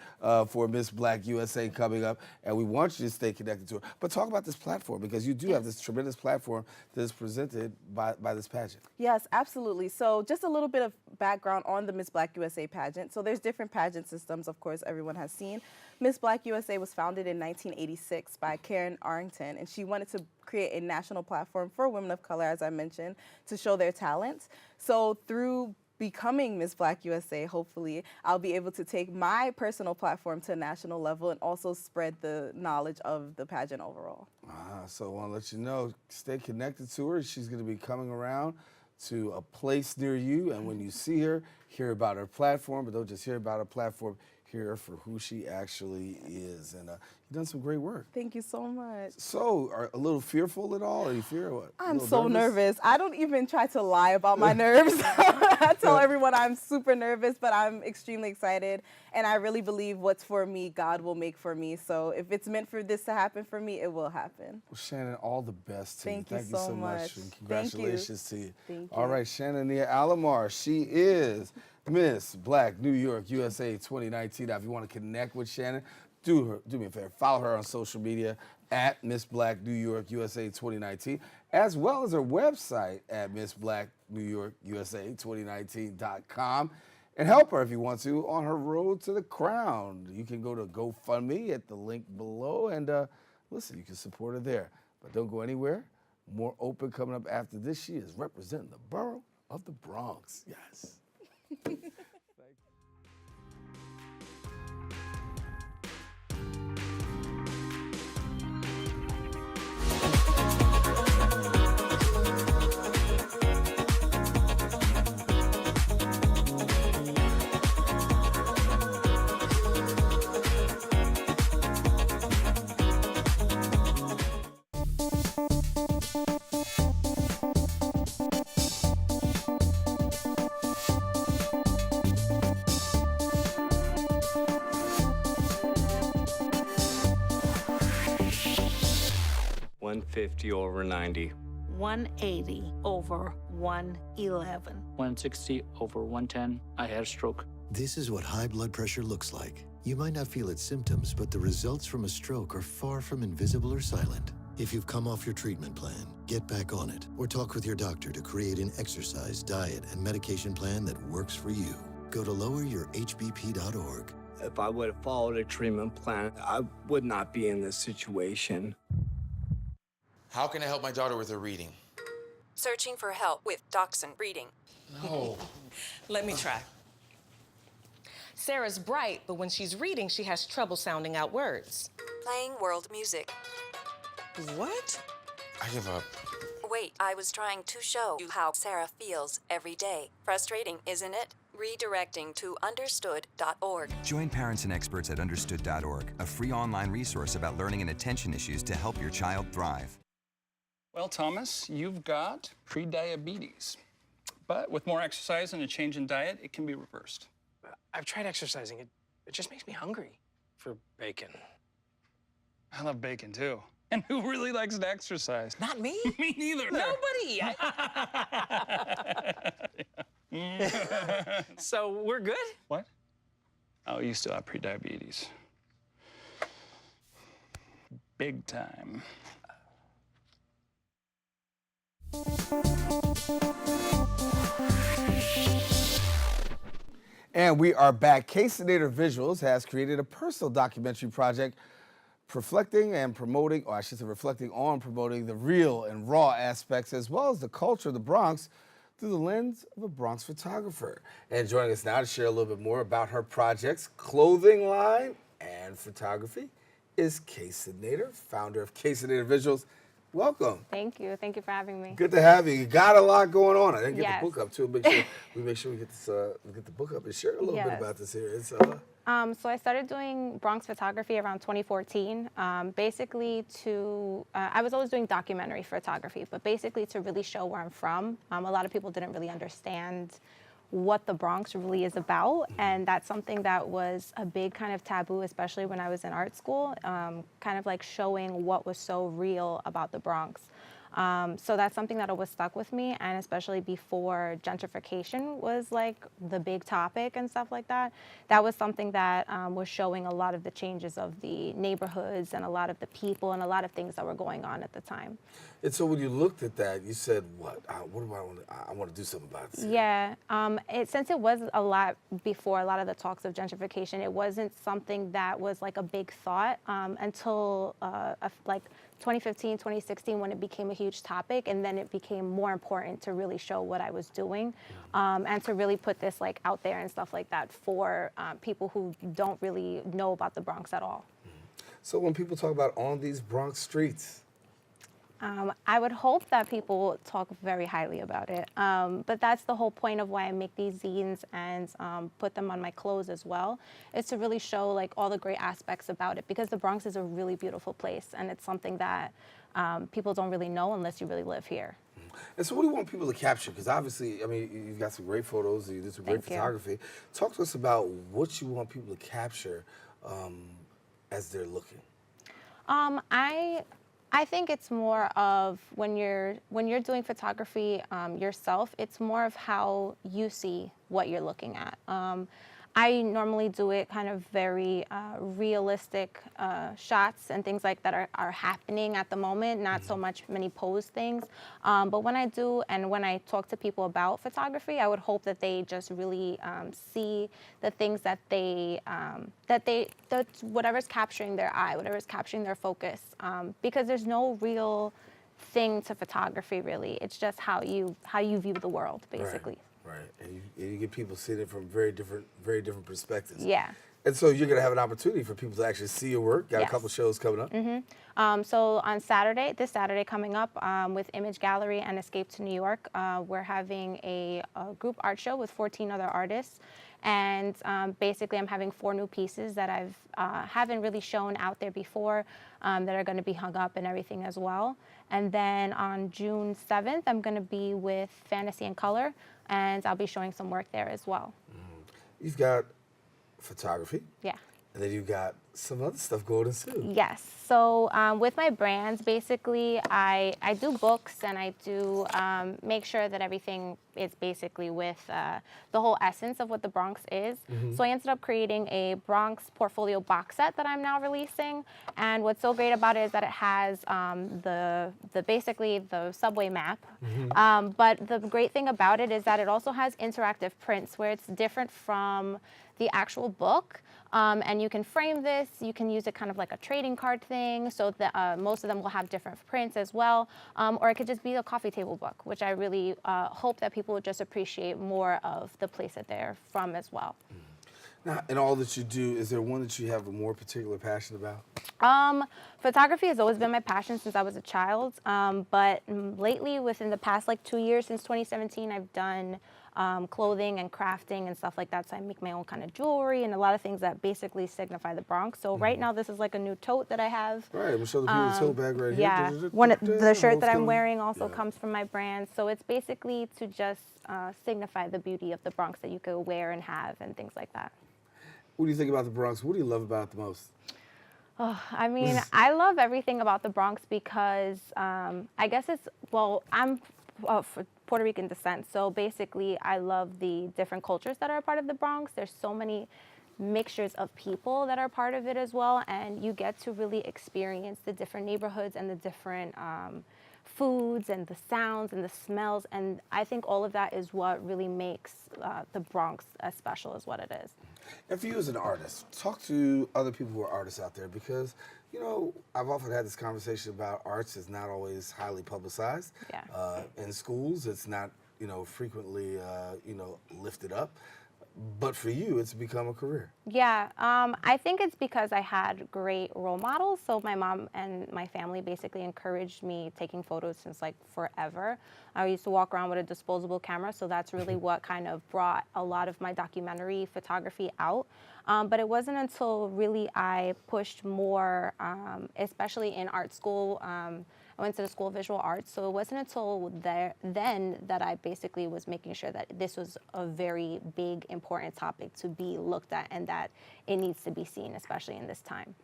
for Miss Black USA coming up, and we want you to stay connected to her. But talk about this platform, because you do have this tremendous platform that is presented by this pageant. Yes, absolutely. So just a little bit of background on the Miss Black USA pageant. So there's different pageant systems, of course, everyone has seen. Miss Black USA was founded in 1986 by Karen Arrington, and she wanted to create a national platform for women of color, as I mentioned, to show their talents. So through becoming Miss Black USA, hopefully, I'll be able to take my personal platform to a national level and also spread the knowledge of the pageant overall. So I want to let you know, stay connected to her. She's going to be coming around to a place near you, and when you see her, hear about her platform, but don't just hear about her platform, hear her for who she actually is. And you've done some great work. Thank you so much. So, are a little fearful at all? Are you fear what? I'm so nervous. I don't even try to lie about my nerves. I tell everyone I'm super nervous, but I'm extremely excited. And I really believe what's for me, God will make for me. So if it's meant for this to happen for me, it will happen. Well, Shannon, all the best to you. Thank you so much. And congratulations to you. Thank you. All right, Shannon Nia Alomar. She is Miss Black New York USA 2019. Now, if you want to connect with Shannon, do me a favor. Follow her on social media at Miss Black New York USA 2019, as well as her website at MissBlackNewYorkUSA2019.com. And help her if you want to on her road to the crown. You can go to GoFundMe at the link below, and listen, you can support her there. But don't go anywhere. More open coming up after this. She is representing the borough of the Bronx. Yes. 150 over 90. 180 over 111. 160 over 110. I had a stroke. This is what high blood pressure looks like. You might not feel its symptoms, but the results from a stroke are far from invisible or silent. If you've come off your treatment plan, get back on it, or talk with your doctor to create an exercise, diet, and medication plan that works for you. Go to loweryourhbp.org. If I would have followed a treatment plan, I would not be in this situation. How can I help my daughter with her reading? Searching for help with Dachshund reading. No. Let me try. Sarah's bright, but when she's reading, she has trouble sounding out words. Playing world music. What? I give up. Wait, I was trying to show you how Sarah feels every day. Frustrating, isn't it? Redirecting to understood.org. Join parents and experts at understood.org, a free online resource about learning and attention issues to help your child thrive. Well, Thomas, you've got prediabetes. But with more exercise and a change in diet, it can be reversed. I've tried exercising. It just makes me hungry for bacon. I love bacon, too. And who really likes to exercise? Not me. Me neither. Nobody. So we're good? What? Oh, you still have prediabetes. Big time. And we are back. Caseinator Visuals has created a personal documentary project reflecting on promoting the real and raw aspects as well as the culture of the Bronx through the lens of a Bronx photographer. And joining us now to share a little bit more about her projects, clothing line, and photography is Caseinator, founder of Caseinator Visuals. Welcome. Thank you. Thank you for having me. Good to have you. You got a lot going on. I didn't get Yes. the book up too. Make sure we get this get the book up and share a little bit Yes. about this here. It's So I started doing Bronx photography around 2014, basically I was always doing documentary photography, but basically to really show where I'm from. A lot of people didn't really understand what the Bronx really is about, and that's something that was a big kind of taboo, especially when I was in art school, kind of like showing what was so real about the Bronx. So that's something that always stuck with me, and especially before gentrification was like the big topic and stuff like that. That was something that was showing a lot of the changes of the neighborhoods and a lot of the people and a lot of things that were going on at the time. And so when you looked at that, you said, what do I want to do something about this? Yeah, since it was a lot before a lot of the talks of gentrification, it wasn't something that was like a big thought until like 2015, 2016, when it became a huge topic, and then it became more important to really show what I was doing, and to really put this like out there and stuff like that for people who don't really know about the Bronx at all. So when people talk about on these Bronx streets, I would hope that people talk very highly about it, but that's the whole point of why I make these zines and put them on my clothes as well, is to really show like all the great aspects about it, because the Bronx is a really beautiful place, and it's something that people don't really know unless you really live here. And so what do you want people to capture? Because obviously, I mean, you've got some great photos, you did some great photography. Talk to us about what you want people to capture as they're looking. I think it's more of when you're doing photography yourself, it's more of how you see what you're looking at. I normally do it kind of very realistic shots and things like that are happening at the moment, not so much many posed things. But when I do, and when I talk to people about photography, I would hope that they just really see the things that that's whatever's capturing their eye, whatever's capturing their focus, because there's no real thing to photography really. It's just how you view the world, basically. Right, and you get people seeing it from very different perspectives. Yeah. And so you're going to have an opportunity for people to actually see your work. Got Yes. a couple shows coming up. So on this Saturday coming up, with Image Gallery and Escape to New York, we're having a group art show with 14 other artists. And basically I'm having 4 new pieces that haven't really shown out there before, that are going to be hung up and everything as well. And then on June 7th, I'm going to be with Fantasy and Color, and I'll be showing some work there as well. You've got photography. Yeah. And then you've got some other stuff going too. Yes. So with my brands, basically, I do books and I do make sure that everything is basically with the whole essence of what the Bronx is. Mhm. So I ended up creating a Bronx portfolio box set that I'm now releasing. And what's so great about it is that it has the basically the subway map. Mhm. But the great thing about it is that it also has interactive prints where it's different from the actual book. And you can frame this, you can use it kind of like a trading card thing, so that most of them will have different prints as well, or it could just be a coffee table book, which I really hope that people would just appreciate more of the place that they're from as well. Now, in all that you do, is there one that you have a more particular passion about? Photography has always been my passion since I was a child, but lately, within the past like 2 years, since 2017, I've done clothing and crafting and stuff like that. So I make my own kind of jewelry and a lot of things that basically signify the Bronx. So right now, this is like a new tote that I have. Right, we'll show the people the tote bag right yeah. here. The shirt that I'm wearing also comes from my brand. So it's basically to just signify the beauty of the Bronx that you could wear and have and things like that. What do you think about the Bronx? What do you love about it the most? Oh, I mean, I love everything about the Bronx because I guess it's, well, I'm Puerto Rican descent, so basically I love the different cultures that are a part of the Bronx. There's so many mixtures of people that are part of it as well, and you get to really experience the different neighborhoods and the different foods and the sounds and the smells, and I think all of that is what really makes the Bronx as special as what it is. And for you as an artist, talk to other people who are artists out there because, you know, I've often had this conversation about arts is not always highly publicized. Yeah. In schools, it's not, you know, frequently, you know, lifted up. But for you, it's become a career. Yeah, I think it's because I had great role models. So my mom and my family basically encouraged me taking photos since like forever. I used to walk around with a disposable camera, so that's really what kind of brought a lot of my documentary photography out. But it wasn't until really I pushed more, especially in art school. I went to the School of Visual Arts, so it wasn't until then that I basically was making sure that this was a very big, important topic to be looked at and that it needs to be seen, especially in this time.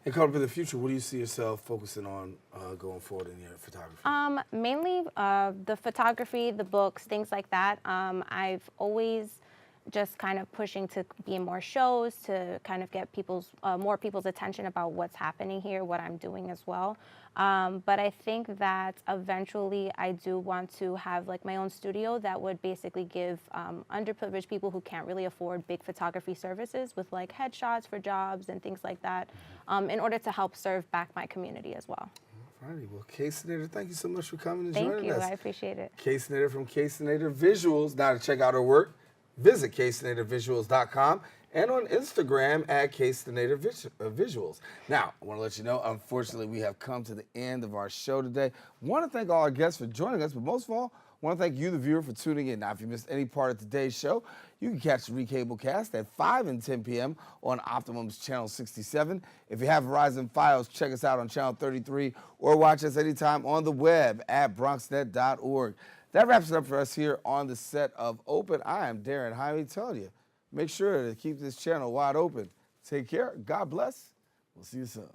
And coming up in the future, what do you see yourself focusing on going forward in your photography? Mainly the photography, the books, things like that. I've always just kind of pushing to be in more shows to kind of get more people's attention about what's happening here, what I'm doing as well. But I think that eventually I do want to have like my own studio that would basically give underprivileged people who can't really afford big photography services with like headshots for jobs and things like that in order to help serve back my community as well. Alrighty, well, K-Sinator, thank you so much for coming and joining us. Thank you, I appreciate it. K-Sinator from K-Sinator Visuals. Now to check out her work, visit ksinatorvisuals.com and on Instagram at K-Sinator Visuals. Now, I want to let you know, unfortunately, we have come to the end of our show today. I want to thank all our guests for joining us, but most of all, I want to thank you, the viewer, for tuning in. Now, if you missed any part of today's show, you can catch the Recablecast at 5 and 10 p.m. on Optimum's Channel 67. If you have Verizon Fios, check us out on Channel 33 or watch us anytime on the web at bronxnet.org. That wraps it up for us here on the set of Open. I am Daren Jaime telling you, make sure to keep this channel wide open. Take care. God bless. We'll see you soon.